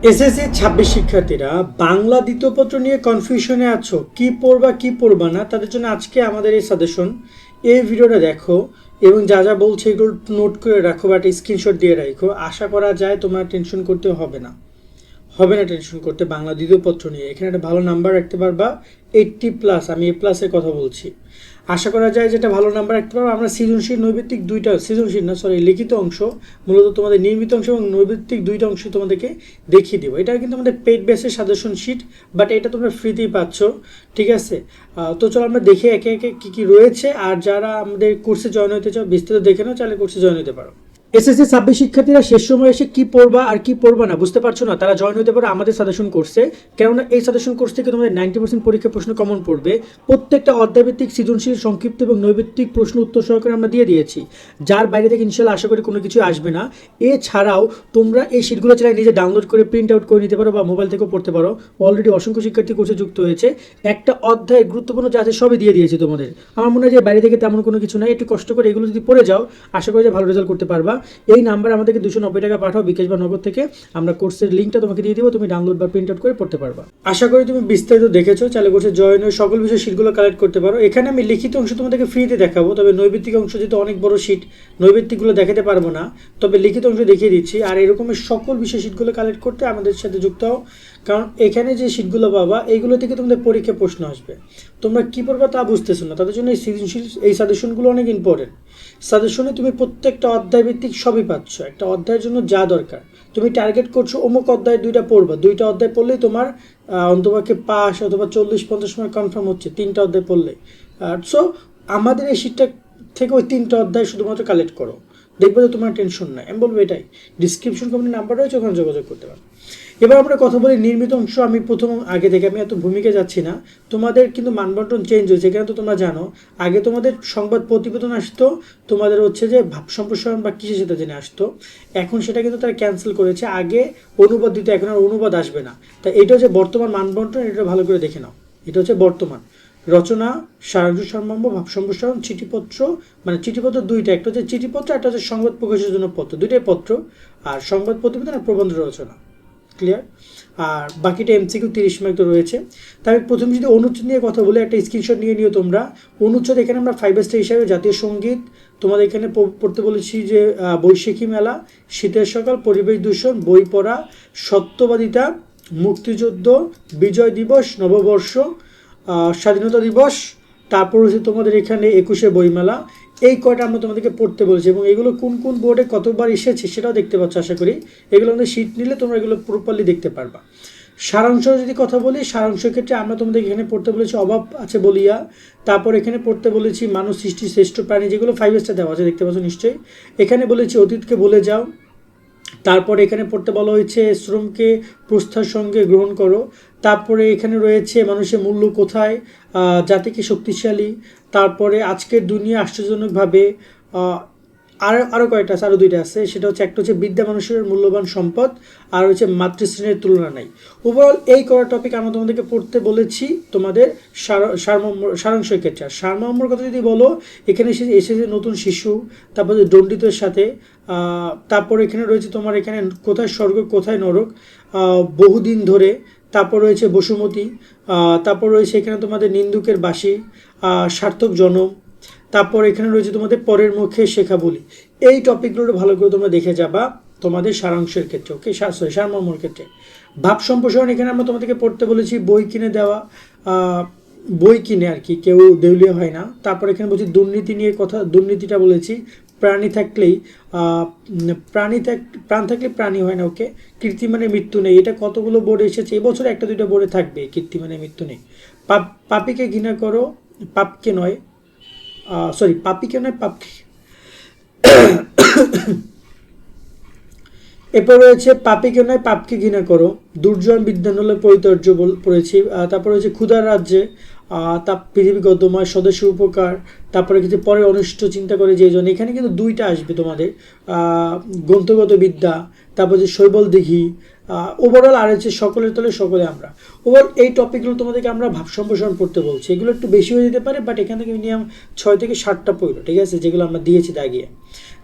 SSC 26 শিক্ষার্থীরা বাংলা দ্বিতীয় পত্র নিয়ে কনফিউশনে আছো, কি পড়বা কি পড়বা না, তাদের জন্য আজকে আমাদের এই সাজেশন। এই ভিডিওটা দেখো এবং যা যা বলছে এগুলো নোট করে রাখো বা একটা স্ক্রিনশট দিয়ে রাখো। আশা করা যায় তোমার টেনশন করতে হবে না টেনশন করতে বাংলা দ্বিতীয় পত্র নিয়ে। এখানে একটা ভালো নাম্বার রাখতে পারবা, 80+। আমি A+-এর কথা বলছি। আশা করা যায় যেটা ভালো নাম্বার রাখতে পারবো। আমরা সৃজনশীল নৈবেত্তিক দুইটা, সৃজনশীল না সরি লিখিত অংশ, মূলত তোমাদের নির্মিত অংশ এবং নৈবেত্তিক দুইটা অংশ তোমাদেরকে দেখিয়ে দেবো। এটা কিন্তু আমাদের পেড বেসের সাজেশন শিট, বাট এটা তোমরা ফ্রিতেই পাচ্ছ, ঠিক আছে। তো চলো আমরা দেখে একে একে কী কী রয়েছে। আর যারা আমাদের কোর্সে জয়েন হতে চাও বিস্তারিত দেখে নাও, চাইলে কোর্সে জয়েন হতে পারো। এসএসসি 26 শিক্ষার্থীরা শেষ সময় এসে কি পড়বা আর কি পড়বা না বুঝতে পারছো না, তারা জয়েন হতে পারে আমাদের সাজেশন কোর্সে। কেননা এই সাজেশন কোর্স থেকে তোমাদের 90% পরীক্ষা প্রশ্ন কমন পড়বে। প্রত্যেকটা অধ্যায়ভিত্তিক সৃজনশীল, সংক্ষিপ্ত এবং নৈবেত্তিক প্রশ্ন উত্তর সহকারে আমরা দিয়ে দিয়েছি, যার বাইরে থেকে ইনশাল্লাহ আশা করি কোনো কিছু আসবে না। এছাড়াও তোমরা এই শিটগুলো চাইলে নিজে ডাউনলোড করে প্রিন্ট আউট করে নিতে পারো বা মোবাইল থেকেও পড়তে পারো। অলরেডি অসংখ্য শিক্ষার্থী কোর্সে যুক্ত হয়েছে। একটা অধ্যায় গুরুত্বপূর্ণ যা আছে সবই দিয়ে দিয়েছি তোমাদের। আমার মনে হয় যে বাইরে থেকে তেমন কোনো কিছু নাই, একটু কষ্ট করে এগুলো যদি পড়ে যাও আশা করি যে ভালো রেজাল্ট করতে পারবা। এই নাম্বার আমাদেরকে 290 টাকা পাঠাও বিকাশ বা নগদ থেকে, আমরা কোর্সের লিঙ্কটা তোমাকে দিয়ে দিব, তুমি ডাউনলোড বা প্রিন্ট আউট করে পড়তে পারবা। আশা করি তুমি বিস্তারিত দেখেছো, চাইলে কোর্সে জয়েন হয়ে সকল বিষয় শিটগুলো কালেক্ট করতে পারো। এখানে আমি লিখিত অংশ তোমাদেরকে ফ্রিতে দেখাবো, তবে নৈবেত্তিক অংশ যেহেতু অনেক বড় শিট, নৈবেত্তিকগুলো দেখাতে পারবো না, তবে লিখিত অংশ দেখিয়ে দিচ্ছি। আর এরকমের সকল বিষয় শিটগুলো কালেক্ট করতে আমাদের সাথে যুক্ত হও, কারণ এখানে যে শিটগুলো পাবা এইগুলো থেকে তোমাদের পরীক্ষা প্রশ্ন আসবে। তোমরা কী পড়বা তা বুঝতেছো না, তাদের জন্য এই সৃজনশীল এই সাজেশনগুলো অনেক ইম্পর্টেন্ট। সাজেশনে তুমি প্রত্যেকটা অধ্যায় ভিত্তিক সবই পাচ্ছ। একটা অধ্যায়ের জন্য যা দরকার, তুমি টার্গেট করছো অমুক অধ্যায় দুইটা পড়বা, দুইটা অধ্যায় পড়লেই তোমার অন্তপক্ষে পাস অথবা 40-50 মার্ক কনফার্ম হচ্ছে, তিনটা অধ্যায় পড়লে। সো আমাদের এই শিটটা থেকে ওই তিনটা অধ্যায় শুধুমাত্র কালেক্ট করো, দেখবে যে তোমার টেনশন নাই। আমি বলবো এটাই, ডিসক্রিপশন কমেন্ট নাম্বার রয়েছে, ওখানে যোগাযোগ করতে পারো। এবার আমরা কথা বলি নির্মিত অংশ। আমি প্রথম আগে থেকে আমি এত ভূমিকা যাচ্ছি না, তোমাদের কিন্তু মানবন্টন চেঞ্জ হয়েছে। এখানে তো তোমরা জানো আগে তোমাদের সংবাদ প্রতিবেদন আসতো, তোমাদের হচ্ছে যে ভাব সম্প্রসারণ বা কৃষি সেটা জেনে আসতো, এখন সেটা কিন্তু তারা ক্যান্সেল করেছে। আগে অনুবাদ দিতে, এখন আর অনুবাদ আসবে না। তা এটা হচ্ছে বর্তমান মানবন্টন, এটা ভালো করে দেখে নাও। এটা হচ্ছে বর্তমান রচনা, সারাংশ, সারমর্ম, ভাব সম্প্রসারণ, চিঠিপত্র। মানে চিঠিপত্র দুইটা, একটা হচ্ছে চিঠিপত্র, একটা হচ্ছে সংবাদ প্রকাশের জন্য পত্র, দুইটাই পত্র। আর সংবাদ প্রতিবেদন আর প্রবন্ধ রচনা, ক্লিয়ার। আর বাকিটা এমসিকিউ 30 মার্ক তো রয়েছে। তাই প্রথমে যদি অনুচ্ছেদ নিয়ে কথা বলে একটা স্ক্রিনশট নিয়ে নিও তোমরা। অনুচ্ছেদ এখানে আমরা 5 স্টার হিসাবে জাতীয় সঙ্গীত, তোমাদের এখানে পড়তে বলেছি যে বৈশাখী মেলা, শীতের সকাল, পরিবেশ দূষণ, বই পড়া, সত্যবাদিতা, মুক্তিযুদ্ধ, বিজয় দিবস, নববর্ষ, স্বাধীনতা দিবস, তারপর হচ্ছে তোমাদের এখানে 21শে বইমেলা। এই কয়টা আমরা তোমাদেরকে পড়তে বলেছি এবং এগুলো কোন কোন বোর্ডে কতবার এসেছে সেটাও দেখতে পাচ্ছ আশা করি। এগুলো আমাদের শিট নিলে তোমরা এগুলো প্রপারলি দেখতে পারবা। সারাংশ যদি কথা বলি, সারাংশের ক্ষেত্রে আমরা তোমাদের এখানে পড়তে বলেছি অভাব আছে বলিয়া, তারপর এখানে পড়তে বলেছি মানুষ সৃষ্টি শ্রেষ্ঠ প্রাণী, যেগুলো 5 স্টার দেওয়া আছে দেখতে পাচ্ছ নিশ্চয়ই। এখানে বলেছি অতীতকে ভুলে যাও। তারপরে এখানে পড়তে বলা হয়েছে শ্রমকে প্রস্থার সঙ্গে গ্রহণ করো। তারপরে এখানে রয়েছে মানুষের মূল্য কোথায়, জাতিকে শক্তিশালী। তারপরে আজকের দুনিয়া আশ্চর্যজনকভাবে, আরও কয়েকটা আছে, আরও দুইটা আছে। সেটা হচ্ছে একটা হচ্ছে বিদ্যা মানুষের মূল্যবান সম্পদ, আর হচ্ছে মাতৃশ্রেণীর তুলনা নাই। ওভারঅল এই করা টপিক আমরা তোমাদেরকে পড়তে বলেছি তোমাদের সারাংশের ক্ষেত্রে। আর সারমর্মর কথা যদি বলো, এখানে এসেছে নতুন শিশু, তারপরে দণ্ডিতের সাথে, তারপর এখানে রয়েছে তোমার এখানে কোথায় স্বর্গ কোথায় নরক, বহুদিন ধরে, তারপর রয়েছে বসুমতী, তারপর রয়েছে এখানে তোমাদের নিন্দুকের বাসি, সার্থক জনম, তারপর এখানে রয়েছে তোমাদের পরের মুখে শেখা বলি। এই টপিকগুলো ভালো করে তোমরা দেখে যাবা তোমাদের সারাংশের ক্ষেত্রে, ওকে সরি সারমর্মর ক্ষেত্রে। ভাব সম্প্রসারণ এখানে আমরা তোমাদেরকে পড়তে বলেছি বই কিনে দেওয়া, বই কিনে আর কি, কেউ দেউলিয়া হয় না। তারপর এখানে বলছি দুর্নীতি নিয়ে কথা, দুর্নীতিটা বলেছি। প্রাণ থাকলে প্রাণী হয় না, ওকে। কীর্তি মানে মৃত্যু নেই, এটা কতগুলো বোর্ডে এসেছে এবছর, একটা দুইটা বোর্ডে থাকবে কীর্তি মানে মৃত্যু নেই। পাপীকে ঘৃণা করো, পাপকে নয়, সরি পাপীকে নয় পাপকে। এরপর রয়েছে পাপীকে নয় পাপকে ঘৃণা করো, দুর্জন বিদ্যানলে পরিতর্য পড়েছি। তারপর রয়েছে ক্ষুধার রাজ্যে, তা পৃথিবী গদ্যময়, স্বদেশী উপকার। তারপরে কিছু পরে অনিষ্ট চিন্তা করে যে জন, এখানে কিন্তু দুইটা আসবে তোমাদের, গ্রন্থগত বিদ্যা, তারপর যে শৈবল দিঘি। ওভারঅল আর হচ্ছে সকলের তলে সকলে আমরা। ওভারঅল এই টপিকগুলো তোমাদেরকে আমরা ভাব সম্প্রসারণ পড়তে বলছি। এগুলো একটু বেশি হয়ে যেতে পারে, বাট এখান থেকে মিনিমাম 6 থেকে 7টা পড়লো, ঠিক আছে, যেগুলো আমরা দিয়েছি দাগিয়ে।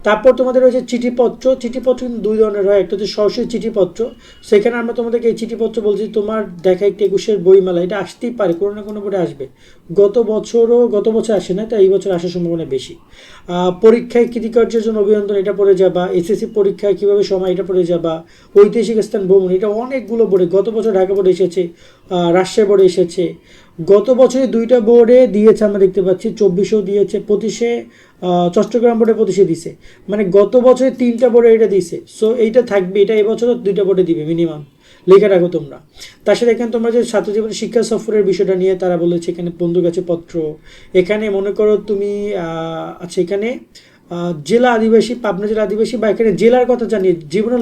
তারপর তোমাদের রয়েছে চিঠিপত্র। চিঠিপত্র কিন্তু দুই ধরনের হয়, একটা হচ্ছে সরাসরি চিঠিপত্র, সেখানে আমরা তোমাদেরকে এই চিঠিপত্র বলছি তোমার দেখা একটা 21-এর বইমেলা, এটা আসতেই পারে, কোনো না কোনো বোর্ডে আসবে। গত বছর আসে না, তাই এই বছর আসার সম্ভাবনা বেশি। পরীক্ষায় কৃতিকার্যের জন্য অভিনন্দন, এটা পড়ে যাবা। এসএসসি পরীক্ষায় কীভাবে সময়, এটা পড়ে যাবা। ঐতিহাসিক স্থান ভ্রমণ, এটা অনেকগুলো বোর্ডে, গত বছর ঢাকা বোর্ডে এসেছে, রাজশাহী বোর্ডে এসেছে। গত বছরে 2টা বোর্ডে দিয়েছে, আমরা দেখতে পাচ্ছি 24-এও দিয়েছে, 25-এ চট্টগ্রাম বোর্ডে 25-এ দিছে, মানে গত বছরে 3টা বোর্ডে এটা দিছে। সো এইটা থাকবে, এটা এবছরও 2টা বোর্ডে দিবে মিনিমাম, লিখে রাখো তোমরা। তার সাথে এখানে তোমরা যে ছাত্র জীবনের শিক্ষা সফরের বিষয়টা নিয়ে তারা বলেছে এখানে বন্ধুর কাছে পত্র। এখানে মনে করো তুমি আচ্ছা এখানে জেলা আদিবাসী, পাবনা জেলা আদিবাসী, বা এখানে জেলার কথা জানিয়ে, জীবনের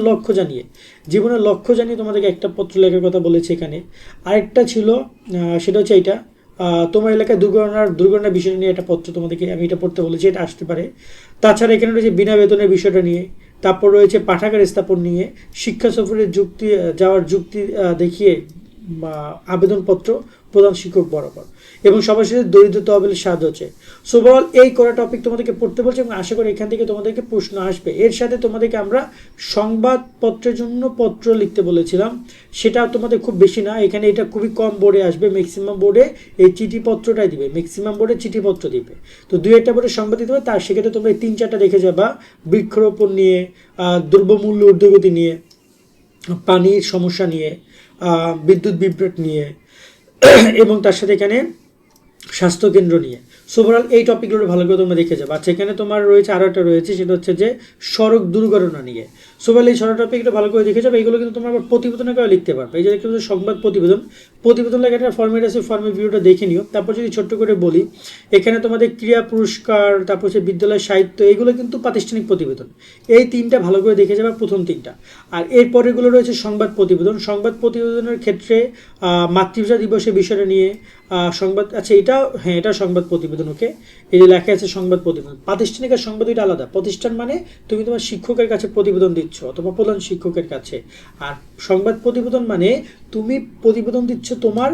লক্ষ্য জানিয়ে তোমাদেরকে একটা পত্র লেখার কথা বলেছে এখানে। আরেকটা ছিল সেটা হচ্ছে এইটা, তোমার এলাকায় দুর্ঘটনার বিষয় নিয়ে একটা পত্র তোমাদেরকে আমি এটা পড়তে বলেছি, এটা আসতে পারে। তাছাড়া এখানে রয়েছে বিনা বেতনের বিষয়টা নিয়ে, তারপর রয়েছে পাঠাগার স্থাপন নিয়ে, শিক্ষা সফরের যাওয়ার যুক্তি দেখিয়ে আবেদনপত্র প্রধান শিক্ষক বরাবর, এবং সবার সাথে দরিদ্র তহবিলের সাহায্য হচ্ছে। সো ওভারঅল এই করা টপিক তোমাদেরকে পড়তে বলছে, এবং আশা করি এখান থেকে তোমাদেরকে প্রশ্ন আসবে। এর সাথে তোমাদেরকে আমরা সংবাদপত্রের জন্য পত্র লিখতে বলেছিলাম, সেটা তোমাদের খুব বেশি না, এখানে এটা খুবই কম বোর্ডে আসবে, ম্যাক্সিমাম বোর্ডে এই চিঠিপত্রটাই দিবে, ম্যাক্সিমাম বোর্ডে চিঠিপত্র দিবে। তো 2-1টা বোর্ডে সংবাদ দিতে হবে, তার সেক্ষেত্রে তোমরা এই 3-4টা দেখে যাবা, বৃক্ষরোপণ নিয়ে, দ্রব্যমূল্য ঊর্ধ্বগতি নিয়ে, পানির সমস্যা নিয়ে, বিদ্যুৎ বিভ্রাট নিয়ে, এবং তার সাথে এখানে স্বাস্থ্যকেন্দ্র নিয়ে। সো ওভারঅল এই টপিকগুলো ভালো করে তোমরা দেখে যাবে। আচ্ছা এখানে তোমার রয়েছে আরও একটা রয়েছে, সেটা হচ্ছে যে সড়ক দুর্ঘটনা নিয়ে। সো ওভারঅল এই সড়ক টপিকটা ভালো করে দেখে যাবে, এইগুলো কিন্তু তোমরা আবার প্রতিবেদনে করে লিখতে পারবে। এই যে দেখতে পাচ্ছ সংবাদ প্রতিবেদন লেখা একটা ফর্মেট আছে, ফর্মের ভিডিওটা দেখে নিও। তারপর যদি ছোট্ট করে বলি, এখানে তোমাদের ক্রীড়া পুরস্কার, তারপর হচ্ছে বিদ্যালয় সাহিত্য, এগুলো কিন্তু প্রাতিষ্ঠানিক প্রতিবেদন। এই 3টা ভালো করে দেখে যাবে, প্রথম 3টা। আর এরপর এগুলো রয়েছে সংবাদ প্রতিবেদনের ক্ষেত্রে মাতৃভাষা দিবসের বিষয়টা নিয়ে সংবাদ, আচ্ছা এটা হ্যাঁ এটা সংবাদ প্রতিবেদন, ওকে। এই যে লেখা আছে সংবাদ প্রতিবেদন। প্রাতিষ্ঠানিক আর সংবাদ দুইটা আলাদা। প্রতিষ্ঠান মানে তুমি তোমার শিক্ষকের কাছে প্রতিবেদন দিচ্ছ অথবা প্রধান শিক্ষকের কাছে, আর সংবাদ প্রতিবেদন মানে তুমি প্রতিবেদন দিচ্ছ তোমার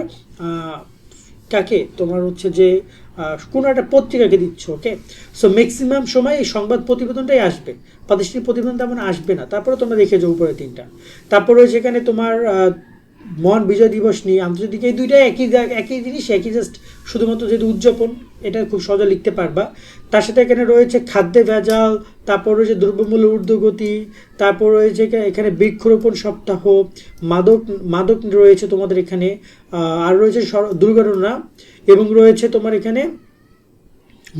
কাকে, তোমার হচ্ছে যে কোনো একটা পত্রিকাকে দিচ্ছ, ওকে। সো ম্যাক্সিমাম সময় এই সংবাদ প্রতিবেদনটাই আসবে, প্রাতিষ্ঠানিক প্রতিবেদন তেমন আসবে না। তারপরে তোমরা দেখে যাও উপরে 3টা। তারপরে সেখানে তোমার মহান বিজয় দিবস নিয়ে, আন্তর্জাতিক, এই দুইটাই একই জিনিস, একই জাস্ট শুধুমাত্র যেহেতু উদযাপন, এটা খুব সহজে লিখতে পারবা। তার সাথে এখানে রয়েছে খাদ্যে ভেজাল, তারপর রয়েছে দ্রব্যমূল্য ঊর্ধ্বগতি, তারপর রয়েছে এখানে বৃক্ষরোপণ সপ্তাহ, মাদক রয়েছে তোমাদের এখানে, আর রয়েছে দুর্ঘটনা, এবং রয়েছে তোমার এখানে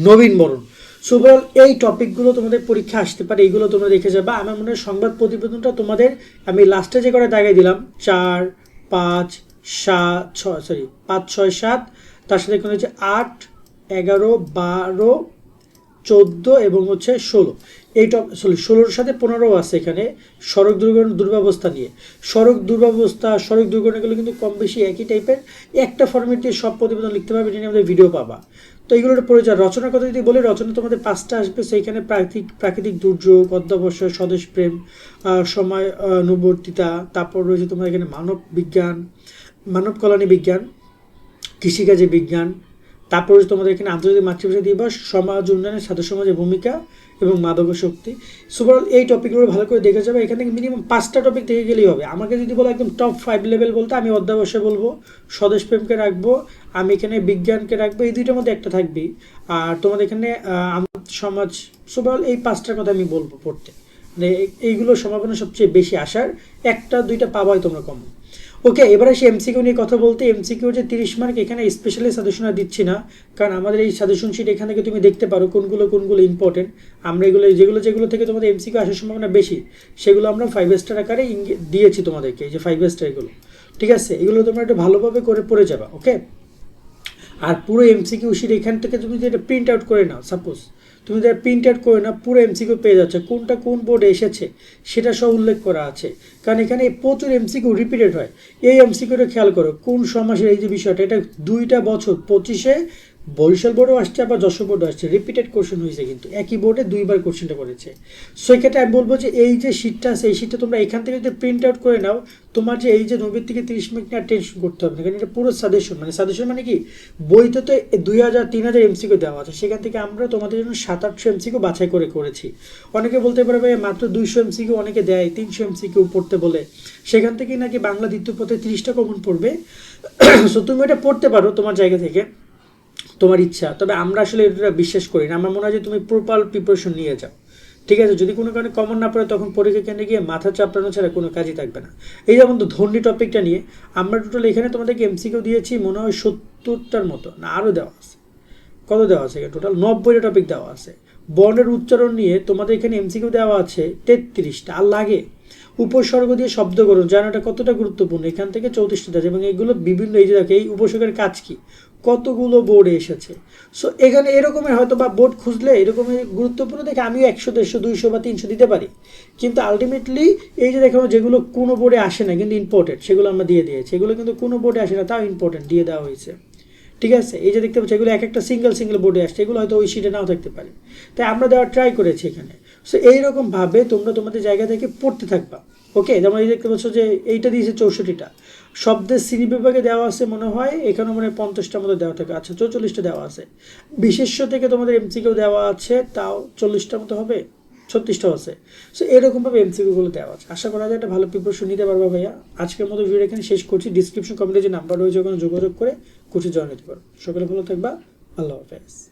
নবীনবরণ। সো ওভারঅল এই টপিকগুলো তোমাদের পরীক্ষা আসতে পারে, এইগুলো তোমরা দেখে যাবা। আমার মনে হয় সংবাদ প্রতিবেদনটা তোমাদের আমি লাস্টে যে করে দাগাই দিলাম 4, 5, 6, 7, তার সাথে এখানে হচ্ছে 8, 11, 12, 14 এবং হচ্ছে 16। এই 16-র সাথে 15 আছে এখানে সড়ক দুর্ব্যবস্থা নিয়ে। সড়ক দুর্ঘটনাগুলো কিন্তু কম বেশি একই টাইপের, একটা ফর্মেট দিয়ে সব প্রতিবেদন লিখতে পারবে, এটা নিয়ে আমাদের ভিডিও পাবা। তো এইগুলোর পরিচয়। রচনার কথা যদি বলি, রচনা তোমাদের 5টা আসবে, সেইখানে প্রাকৃতিক দুর্যোগ, অধ্যবসায়, স্বদেশপ্রেম, সময়ানুবর্তিতা, তারপর রয়েছে তোমার এখানে মানব কল্যাণী বিজ্ঞান, কৃষিকাজে বিজ্ঞান, তারপর হচ্ছে তোমাদের এখানে আন্তর্জাতিক মাতৃভাষা দিবস, সমাজ উন্নয়নে ছাত্র সমাজের ভূমিকা এবং মাদকাসক্তি। সো ওভারঅল এই টপিকগুলো ভালো করে দেখে যাবে। এখান থেকে মিনিমাম 5টা টপিক দেখে গেলেই হবে। আমাকে যদি বলো একদম টপ 5 লেভেল বলতে, আমি অধ্যবসায় বলবো, স্বদেশপ্রেমকে রাখবো, আমি এখানে বিজ্ঞানকে রাখবো, এই 2টার মধ্যে একটা থাকবেই। আর তোমাদের এখানে সমাজ। সো ওভারঅল এই 5টার কথা আমি বলবো পড়তে, মানে এইগুলো সম্ভাবনা সবচেয়ে বেশি আসার, 1টা 2টা পাবাই তোমরা কম। ওকে, এবার আসি এমসিকিউ নিয়ে কথা বলতে। এমসিকিউ যে 30 মার্ক, এখানে স্পেশালি সাজেশন দিচ্ছি না, কারণ আমাদের এই সাজেশন শিট এখান থেকে তুমি দেখতে পারো কোনগুলো ইম্পর্টেন্ট। আমরা এগুলো যেগুলো থেকে তোমাদের এমসিকিউ আসার সম্ভাবনা বেশি, সেগুলো আমরা 5 স্টার আকারে দিয়েছি তোমাদেরকে, এই যে 5 স্টার এগুলো, ঠিক আছে। এগুলো তোমরা একটু ভালোভাবে করে পড়ে যাবা, ওকে। আর পুরো এমসিকিউ শিট এখান থেকে তুমি যদি এটা প্রিন্ট আউট করে নাও, সাপোজ তুমি যদি প্রিন্ট আউট করে না, পুরো এমসিকিউ পেয়ে যাচ্ছে, কোনটা কোন বোর্ডে এসেছে সেটা সব উল্লেখ করা আছে, কারণ এখানে প্রচুর এমসিকিউ রিপিটেড হয়। এই এমসিকিউটা খেয়াল করো, কোন সমাসের এই যে বিষয়টা, এটা 2টা বছর 25-এ বরিশাল বোর্ডও আসছে, আবার যশোর বোর্ডও আসছে, রিপিটেড কোশ্চেন হয়েছে, কিন্তু একই বোর্ডে দুইবার কোশ্চেনটা করেছে। সো এক্ষেত্রে আমি বলবো যে এই যে শিটটা আছে, এই শিটটা তোমরা এখান থেকে যদি প্রিন্ট আউট করে নাও, তোমার যে এই যে 90 থেকে 30 মিনিট নিয়ে টেনশন করতে হবে না, কারণ এটা পুরো সাজেশন, মানে সাজেশন মানে কি, বইতে তো 2000-3000 এমসিকিউ দেওয়া আছে, সেখান থেকে আমরা তোমাদের জন্য 700-800 এমসিকিউ বাছাই করে করেছি। অনেকে বলতে পারে ভাই মাত্র 200 এমসিকিউ, অনেকে দেয় 300 এমসিকিউ পড়তে বলে, সেখান থেকে নাকি বাংলা দ্বিতীয় পথে 30টা কমন পড়বে। সো তুমি এটা পড়তে পারো তোমার জায়গা থেকে, তোমার ইচ্ছা, তবে আমরা আসলে এটা বিশ্বাস করি না। আমার মনে হয় যে তুমি প্রপার প্রিপারেশন নিয়ে যাও, ঠিক আছে? যদি কোনো কারণে কমন না পড়ে, তখন পরীক্ষা কেন্দ্রে গিয়ে মাথা চাপড়ানো ছাড়া কোনো কাজই থাকবে না। এই যেমন তো ধর্ণী টপিকটা নিয়ে আমরা টোটাল এখানে তোমাদেরকে এমসিকিউ দিয়েছি মনে হয় 70টার মতো, না আরও দেওয়া আছে, কত দেওয়া আছে, টোটাল 90টা টপিক দেওয়া আছে। বর্ণের উচ্চারণ নিয়ে তোমাদের এখানে এমসিকিউ দেওয়া আছে 33টা, আর লাগে উপসর্গ দিয়ে শব্দ করুন, জানো এটা কতটা গুরুত্বপূর্ণ, এখান থেকে 34টা আছে, এবং এগুলো বিভিন্ন, এই যে দেখো এই উপসর্গের কাজ কি, কতগুলো বোর্ডে এসেছে। সো এখানে এরকমের হয়তো বা বোর্ড খুঁজলে এরকমই গুরুত্বপূর্ণ দেখে আমিও 100, 150, 200 বা 300 দিতে পারি, কিন্তু আলটিমেটলি এই যে দেখো যেগুলো কোনো বোর্ডে আসে না কিন্তু ইম্পর্টেন্ট, সেগুলো আমরা দিয়ে দিয়েছি। এগুলো কিন্তু কোনো বোর্ডে আসে না, তাও ইম্পর্টেন্ট দিয়ে দেওয়া হয়েছে, ঠিক আছে? এই যে দেখতে পাচ্ছি এগুলো এক একটা সিঙ্গেল বোর্ডে আসছে, এগুলো হয়তো ওই শিটে নাও থাকতে পারে, তাই আমরা দেওয়ার ট্রাই করেছি এখানে। সো এইরকমভাবে তোমরা তোমাদের জায়গা থেকে পড়তে থাকবা, ওকে? যেমন এই দেখতে পাচ্ছ যে এইটা দিয়েছে 64টা, শব্দের শ্রেণী বিভাগে দেওয়া আছে মনে হয় এখানে মনে হয় 50টার মতো দেওয়া থাকে, আচ্ছা 44টা দেওয়া আছে। বিশেষ্য থেকে তোমাদের এমসিকিউ দেওয়া আছে, তাও 40টার মতো হবে, 36টাও আছে। সো এরকমভাবে এমসিকিউগুলো দেওয়া আছে। আশা করা যায় একটা ভালো প্রিপারেশন নিতে পারবা ভাইয়া। আজকের মতো ভিডিও এখানে শেষ করছি। ডিসক্রিপশন কমেন্টে যে নাম্বার রয়েছে ওখানে যোগাযোগ করে কোর্সে জয়েন হতে পারো। সকলে ভালো থাকবা, আল্লাহ হাফেজ।